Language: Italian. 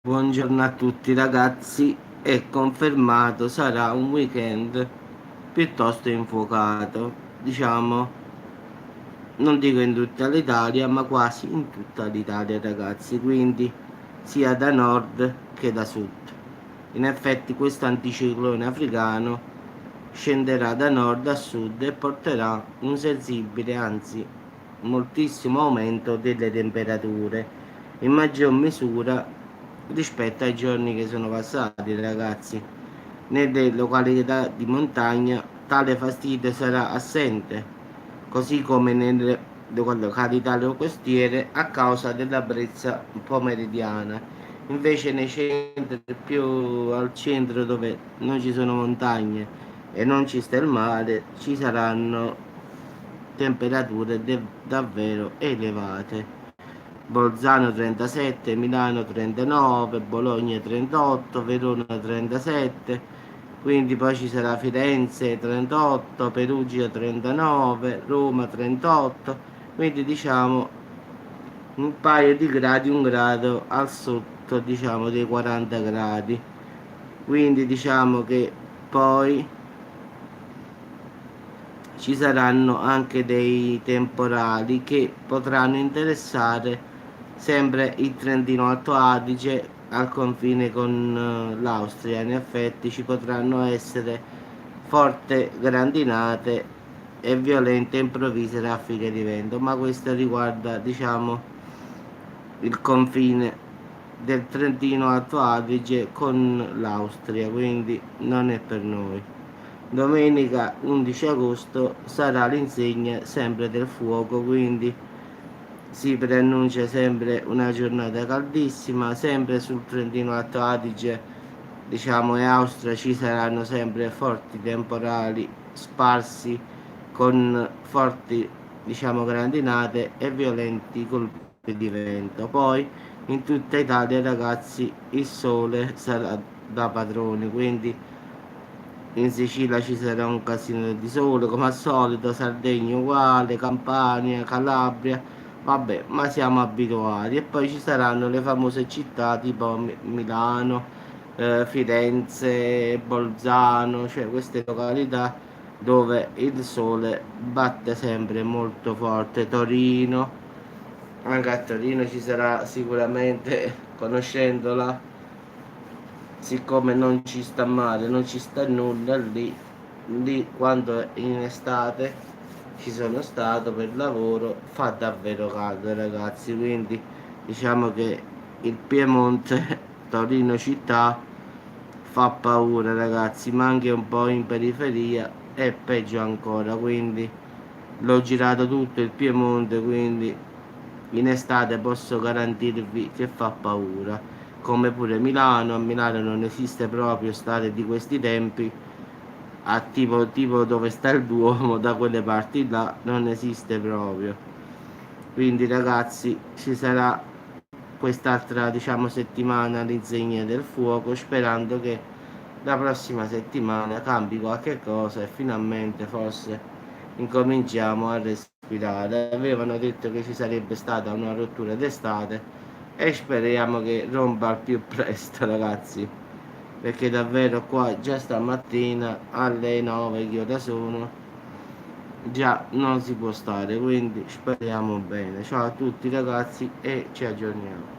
Buongiorno a tutti ragazzi, è confermato, sarà un weekend piuttosto infuocato, diciamo, non dico in tutta l'Italia, ma quasi in tutta l'Italia ragazzi, quindi sia da nord che da sud. In effetti questo anticiclone africano scenderà da nord a sud e porterà un sensibile, anzi moltissimo aumento delle temperature, in maggior misura rispetto ai giorni che sono passati, ragazzi. Nelle località di montagna tale fastidio sarà assente, così come nelle località costiere a causa della brezza pomeridiana. Invece nei centri più al centro dove non ci sono montagne e non ci sta il mare, ci saranno temperature davvero elevate. Bolzano 37, Milano 39, Bologna 38, Verona 37, quindi poi ci sarà Firenze 38, Perugia 39, Roma 38, quindi diciamo un paio di gradi, un grado al sotto diciamo dei 40 gradi, quindi diciamo che poi ci saranno anche dei temporali che potranno interessare sempre il Trentino Alto Adige al confine con l'Austria. In effetti ci potranno essere forti grandinate e violente improvvise raffiche di vento, ma questo riguarda diciamo il confine del Trentino Alto Adige con l'Austria, quindi non è per noi. Domenica 11 agosto sarà l'insegna sempre del fuoco, quindi si preannuncia sempre una giornata caldissima, sempre sul Trentino Alto Adige, diciamo, e Austria ci saranno sempre forti temporali sparsi con forti, diciamo, grandinate e violenti colpi di vento. Poi in tutta Italia, ragazzi, il sole sarà da padrone, quindi in Sicilia ci sarà un casino di sole come al solito, Sardegna uguale, Campania, Calabria, vabbè, ma siamo abituati. E poi ci saranno le famose città tipo Milano, Firenze, Bolzano, cioè queste località dove il sole batte sempre molto forte. Torino, anche a Torino ci sarà sicuramente, conoscendola, siccome non ci sta male, non ci sta nulla lì quando in estate ci sono stato per lavoro fa davvero caldo ragazzi, quindi diciamo che il Piemonte, Torino città fa paura ragazzi, ma anche un po' in periferia è peggio ancora, quindi l'ho girato tutto il Piemonte, quindi in estate posso garantirvi che fa paura, come pure Milano. A Milano non esiste proprio estate di questi tempi, a tipo dove sta il Duomo, da quelle parti là non esiste proprio. Quindi ragazzi ci sarà quest'altra diciamo settimana all'insegna del fuoco, sperando che la prossima settimana cambi qualche cosa e finalmente forse incominciamo a respirare. Avevano detto che ci sarebbe stata una rottura d'estate e speriamo che rompa al più presto ragazzi, perché davvero qua già stamattina alle 9 che ora sono già non si può stare, quindi speriamo bene. Ciao a tutti ragazzi e ci aggiorniamo.